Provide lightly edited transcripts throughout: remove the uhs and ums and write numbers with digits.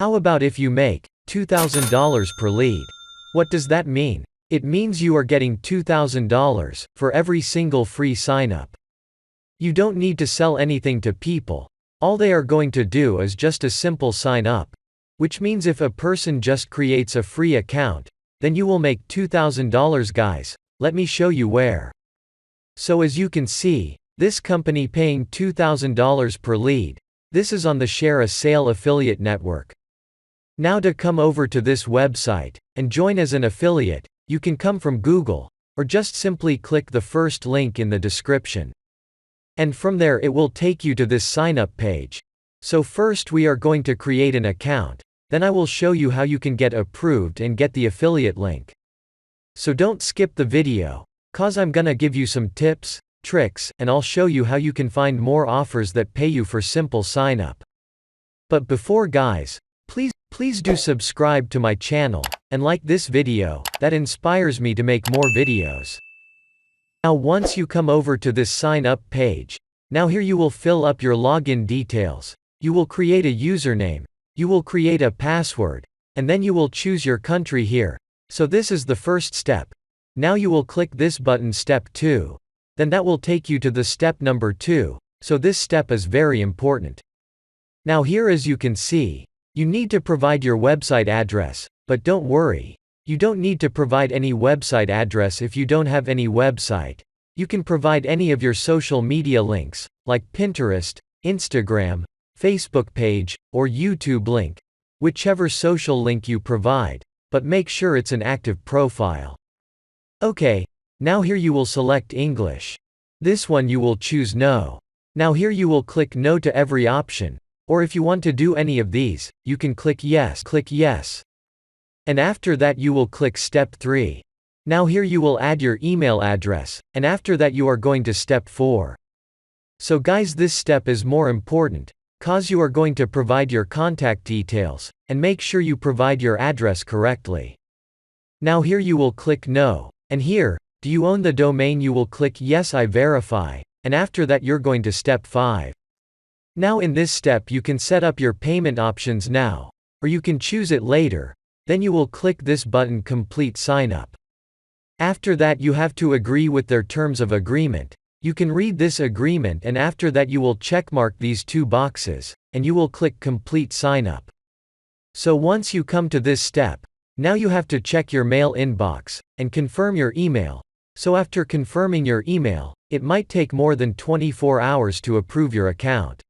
How about if you make $2,000 per lead? What does that mean? It means you are getting $2,000 for every single free sign-up. You don't need to sell anything to people. All they are going to do is just a simple sign up. Which means if a person just creates a free account, then you will make $2,000, guys. Let me show you where. So as you can see, this company paying $2,000 per lead. This is on the Share a Sale affiliate network. Now to come over to this website and join as an affiliate, you can come from Google, or just simply click the first link in the description. And from there it will take you to this sign up page. So first we are going to create an account, then I will show you how you can get approved and get the affiliate link. So don't skip the video, cause I'm gonna give you some tips, tricks, and I'll show you how you can find more offers that pay you for simple sign up. But before guys, please do subscribe to my channel, and like this video, that inspires me to make more videos. Now once you come over to this sign up page, now here you will fill up your login details, you will create a username, you will create a password, and then you will choose your country here. So this is the first step. Now you will click this button step 2. Then that will take you to the step number 2, so this step is very important. Now here as you can see, you need to provide your website address, but don't worry. You don't need to provide any website address if you don't have any website. You can provide any of your social media links, like Pinterest, Instagram, Facebook page, or YouTube link, whichever social link you provide, but make sure it's an active profile. Okay, now here you will select English. This one you will choose no. Now here you will click no to every option, or if you want to do any of these, you can click yes. And after that you will click step 3. Now here you will add your email address, and after that you are going to step 4. So guys, this step is more important, cause you are going to provide your contact details, and make sure you provide your address correctly. Now here you will click no, and here, do you own the domain, you will click yes I verify, and after that you're going to step 5. Now in this step you can set up your payment options now, or you can choose it later, then you will click this button complete sign up. After that you have to agree with their terms of agreement. You can read this agreement and after that you will checkmark these 2 boxes, and you will click complete sign up. So once you come to this step, now you have to check your mail inbox, and confirm your email. So after confirming your email, it might take more than 24 hours to approve your account.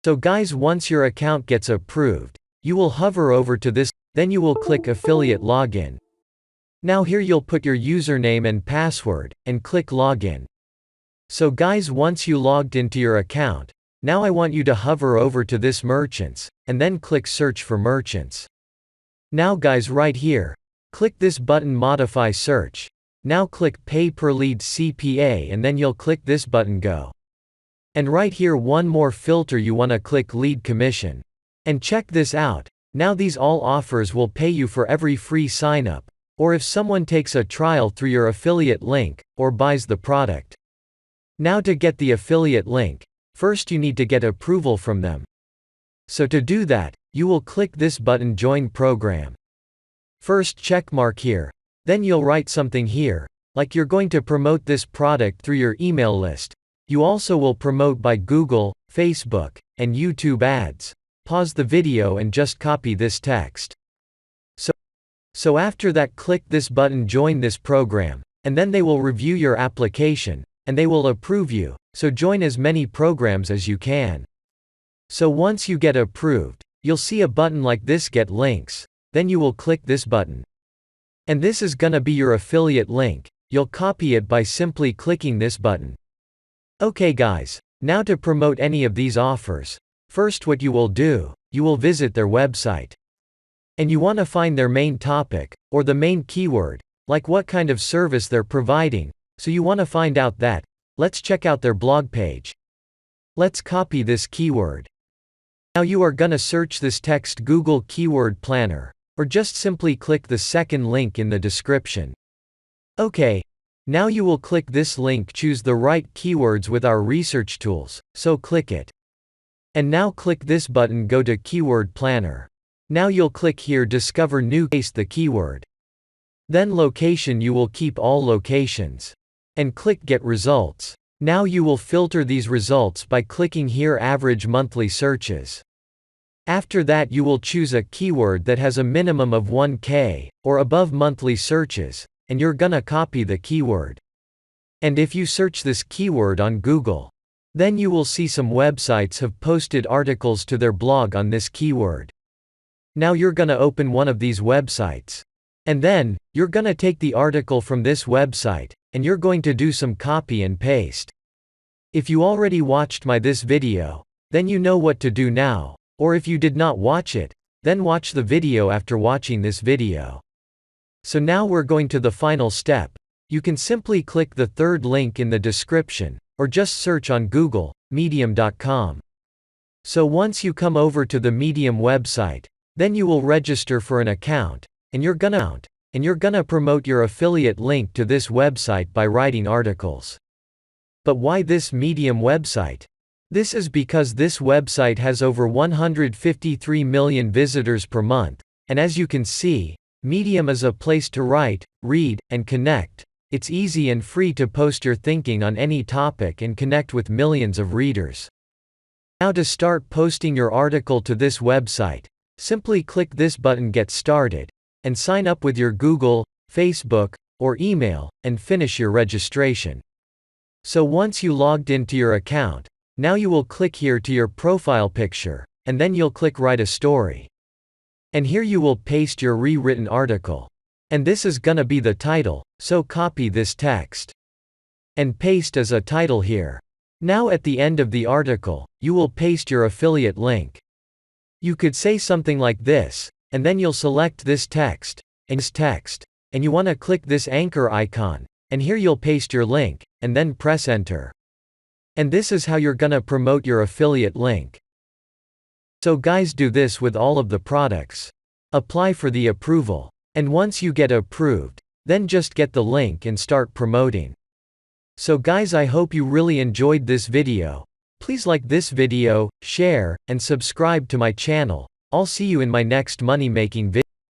So guys, once your account gets approved, you will hover over to this, then you will click affiliate login. Now here you'll put your username and password, and click login. So guys, once you logged into your account, now I want you to hover over to this merchants, and then click search for merchants. Now guys, right here, click this button modify search. Now click pay per lead CPA and then you'll click this button go. And right here one more filter, you wanna click lead commission. And check this out, now these all offers will pay you for every free sign up, or if someone takes a trial through your affiliate link, or buys the product. Now to get the affiliate link, first you need to get approval from them. So to do that, you will click this button join program. First check mark here, then you'll write something here, like you're going to promote this product through your email list. You also will promote by Google, Facebook, and YouTube ads. Pause the video and just copy this text. So after that click this button join this program, and then they will review your application, and they will approve you, so join as many programs as you can. So once you get approved, you'll see a button like this get links, then you will click this button. And this is gonna be your affiliate link, you'll copy it by simply clicking this button. Okay guys, now to promote any of these offers, first what you will do, you will visit their website. And you want to find their main topic, or the main keyword, like what kind of service they're providing, so you want to find out that. Let's check out their blog page. Let's copy this keyword. Now you are gonna search this text Google Keyword Planner, or just simply click the second link in the description. Okay. Now you will click this link, choose the right keywords with our research tools, so click it. And now click this button go to Keyword Planner. Now you'll click here discover new, paste the keyword. Then location, you will keep all locations. And click get results. Now you will filter these results by clicking here average monthly searches. After that you will choose a keyword that has a minimum of 1K or above monthly searches, and you're gonna copy the keyword. And if you search this keyword on Google, then you will see some websites have posted articles to their blog on this keyword. Now you're gonna open one of these websites. And then, you're gonna take the article from this website, and you're going to do some copy and paste. If you already watched this video, then you know what to do now, or if you did not watch it, then watch the video after watching this video. So now we're going to the final step. You can simply click the third link in the description, or just search on Google, medium.com. So once you come over to the Medium website, then you will register for an account, and you're gonna promote your affiliate link to this website by writing articles. But why this Medium website? This is because this website has over 153 million visitors per month, and as you can see, Medium is a place to write, read, and connect. It's easy and free to post your thinking on any topic and connect with millions of readers. Now to start posting your article to this website, simply click this button Get Started, and sign up with your Google, Facebook, or email, and finish your registration. So once you logged into your account, now you will click here to your profile picture, and then you'll click Write a Story. And here you will paste your rewritten article. And this is gonna be the title, so copy this text. And paste as a title here. Now at the end of the article, you will paste your affiliate link. You could say something like this, and then you'll select this text, and you wanna click this anchor icon, and here you'll paste your link, and then press enter. And this is how you're gonna promote your affiliate link. So guys, do this with all of the products. Apply for the approval. And once you get approved, then just get the link and start promoting. So guys, I hope you really enjoyed this video. Please like this video, share, and subscribe to my channel. I'll see you in my next money making video.